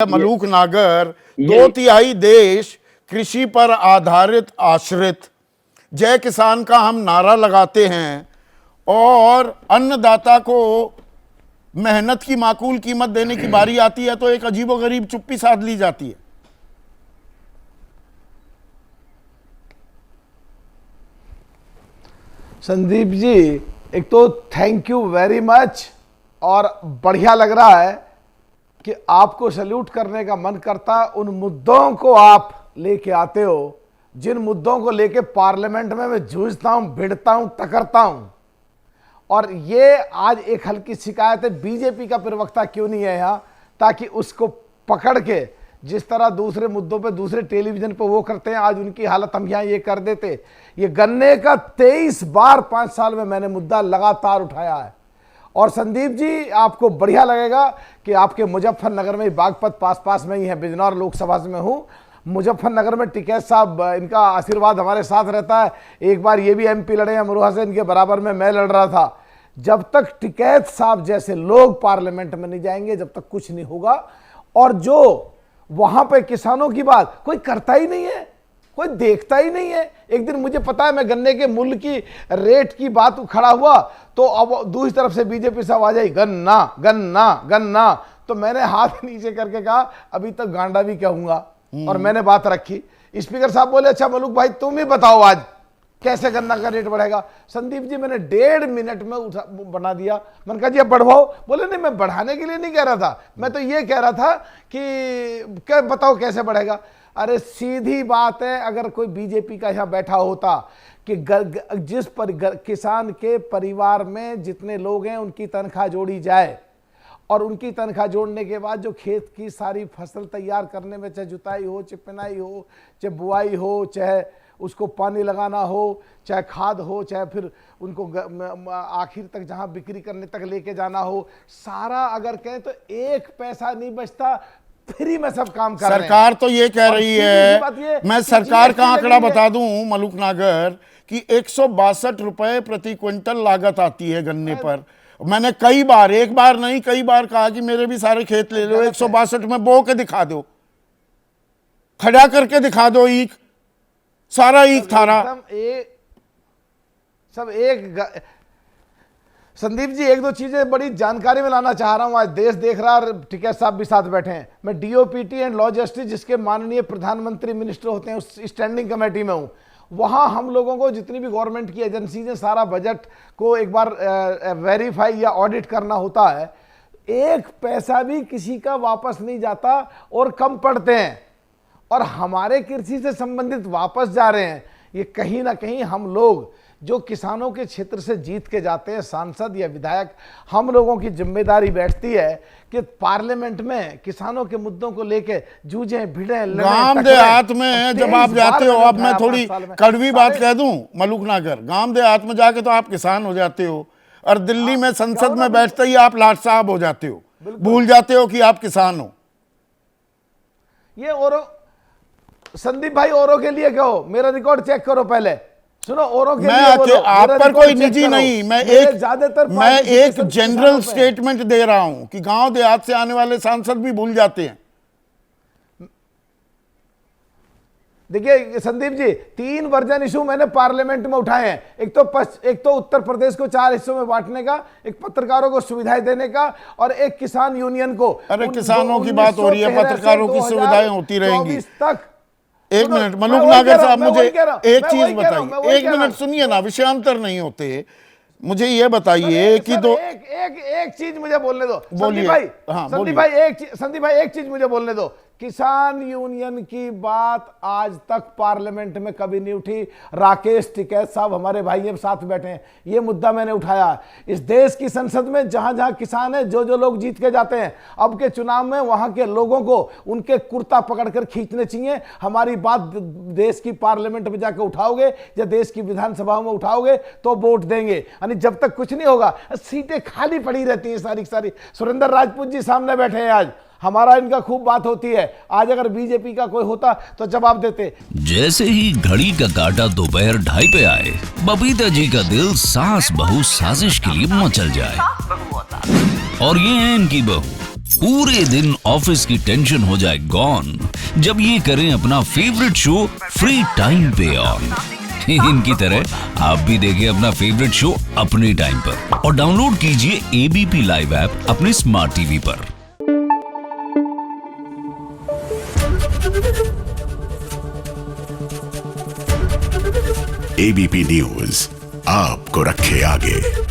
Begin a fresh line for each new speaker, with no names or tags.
मलूक नागर, 2/3 देश कृषि पर आधारित आश्रित, जय किसान का हम नारा लगाते हैं और अन्नदाता को मेहनत की माकूल कीमत देने की बारी आती है तो एक अजीबोगरीब चुप्पी साध ली जाती है।
संदीप जी, एक तो थैंक यू वेरी मच, और बढ़िया लग रहा है कि आपको सैल्यूट करने का मन करता। उन मुद्दों को आप लेके आते हो जिन मुद्दों को लेके पार्लियामेंट में मैं जूझता हूं, भिड़ता हूं, टकरता हूं। और ये आज एक हल्की शिकायत है, बीजेपी का प्रवक्ता क्यों नहीं है यहां, ताकि उसको पकड़ के जिस तरह दूसरे मुद्दों पे दूसरे टेलीविजन पे वो करते हैं, आज उनकी हालत हम यहां ये कर देते। ये गन्ने का 23 बार 5 साल में मैंने मुद्दा लगातार उठाया है। और संदीप जी, आपको बढ़िया लगेगा कि आपके मुजफ्फरनगर में बागपत पास में ही है, बिजनौर लोकसभा में हूँ। मुजफ्फरनगर में टिकैत साहब, इनका आशीर्वाद हमारे साथ रहता है। एक बार ये भी एमपी लड़े, अमरोहा से इनके बराबर में मैं लड़ रहा था। जब तक टिकैत साहब जैसे लोग पार्लियामेंट में नहीं जाएंगे, जब तक कुछ नहीं होगा। और जो वहां पे किसानों की बात कोई करता ही नहीं है, कोई देखता ही नहीं है। एक दिन मुझे पता है, मैं गन्ने के मूल्य की रेट की बात खड़ा हुआ तो अब दूसरी तरफ से बीजेपी से आवाज आई, गन्ना गन्ना गन्ना। तो मैंने हाथ नीचे करके कहा अभी तक गांडा भी कहूंगा, और मैंने बात रखी। स्पीकर साहब बोले, अच्छा मलूक भाई तुम ही बताओ आज कैसे गन्ना का रेट बढ़ेगा। संदीप जी, मैंने 1.5 मिनट में बना दिया। मैंने कहा जी अब बढ़वाओ। बोले नहीं, मैं बढ़ाने के लिए नहीं कह रहा था, मैं तो ये कह रहा था कि क्या बताओ कैसे बढ़ेगा। अरे सीधी बात है, अगर कोई बीजेपी का यहाँ बैठा होता कि किसान के परिवार में जितने लोग हैं उनकी तनख्वाह जोड़ी जाए, और उनकी तनख्वाह जोड़ने के बाद जो खेत की सारी फसल तैयार करने में, चाहे जुताई हो, चाहे पिनाई हो, चाहे बुआई हो, चाहे उसको पानी लगाना हो, चाहे खाद हो, चाहे फिर उनको आखिर तक जहां बिक्री करने तक लेके जाना हो, सारा अगर कहें तो 1 पैसा नहीं बचता। फ्री में सब काम कर रहे हैं।
सरकार तो ये कह रही है, मैं सरकार का आंकड़ा बता दूं मलूक नागर, कि 162 रुपए प्रति क्विंटल लागत आती है गन्ने पर। मैंने कई बार, एक बार नहीं कई बार कहा कि मेरे भी सारे खेत ले लो, 162 में बो के दिखा दो, खड़ा करके दिखा दो, ईख सारा ईख थारा
सब एक। संदीप जी, 1-2 चीजें बड़ी जानकारी में लाना चाह रहा हूं। आज देश देख रहा है, टिकैत साहब भी साथ बैठे हैं। मैं डीओपीटी एंड लॉ जस्टिस, जिसके माननीय प्रधानमंत्री मिनिस्टर होते हैं, उस स्टैंडिंग कमेटी में हूं। वहां हम लोगों को जितनी भी गवर्नमेंट की एजेंसी है, सारा बजट को एक बार वेरीफाई या ऑडिट करना होता है। 1 पैसा भी किसी का वापस नहीं जाता, और कम पड़ते हैं, और हमारे कृषि से संबंधित वापस जा रहे हैं। ये कहीं ना कहीं हम लोग जो किसानों के क्षेत्र से जीत के जाते हैं, सांसद या विधायक, हम लोगों की जिम्मेदारी बैठती है कि पार्लियामेंट में किसानों के मुद्दों को लेके जूझें, भिड़ें,
गांव देहात में जब आप जाते हो, अब मैं थोड़ी कड़वी बात कह दूं मलूक नागर, गांव देहात में जाके तो आप किसान हो जाते हो, और दिल्ली में संसद में बैठते ही आप लाट साहब हो जाते हो, भूल जाते हो कि आप किसान हो।
ये औरों, संदीप भाई औरों के लिए कहो, मेरा रिकॉर्ड चेक करो पहले, सुनो औरों के लिए बोलो,
आप पर कोई निजी नहीं, मैं एक जनरल स्टेटमेंट दे रहा हूं कि गांव देहात से आने वाले सांसद भी भूल जाते हैं।
देखिए संदीप जी, 3 वर्जन इशू मैंने पार्लियामेंट में उठाए हैं। एक तो उत्तर प्रदेश को 4 हिस्सों में बांटने का, एक पत्रकारों को सुविधाएं देने का, और एक किसान यूनियन को।
अरे किसानों की बात हो रही है, पत्रकारों की सुविधाएं होती रहेंगी।
तक
1 मिनट मलूक नागर साहब, मुझे एक चीज बताइए, 1 मिनट सुनिए ना, विषयांतर नहीं होते। मुझे ये बताइए कि तो
एक चीज मुझे बोलने दो।
बोलिए।
संदीप भाई एक चीज मुझे बोलने दो। किसान यूनियन की बात आज तक पार्लियामेंट में कभी नहीं उठी। राकेश टिकैत साहब हमारे भाई हैं, साथ बैठे हैं, ये मुद्दा मैंने उठाया। इस देश की संसद में जहां जहां किसान है, जो लोग जीत के जाते हैं, अब के चुनाव में वहां के लोगों को उनके कुर्ता पकड़कर खींचने चाहिए। हमारी बात देश की पार्लियामेंट में जाकर उठाओगे या देश की विधानसभा में उठाओगे तो वोट देंगे। यानी जब तक कुछ नहीं होगा, सीटें खाली पड़ी रहती हैं सारी सारी। सुरेंद्र राजपूत जी सामने बैठे हैं, आज हमारा इनका खूब बात होती है। आज अगर बीजेपी का कोई होता तो जवाब देते।
जैसे ही घड़ी का काटा दोपहर 2:30 पे आए, बबीता जी का दिल सास बहू साजिश के लिए मचल जाए। और ये है इनकी बहू, पूरे दिन ऑफिस की टेंशन हो जाए गॉन जब ये करें अपना फेवरेट शो फ्री टाइम पे ऑन। इनकी तरह आप भी देखें अपना फेवरेट शो अपने टाइम पर और डाउनलोड कीजिए एबीपी लाइव ऐप अपने स्मार्ट टीवी पर।
एबीपी न्यूज आपको रखे आगे।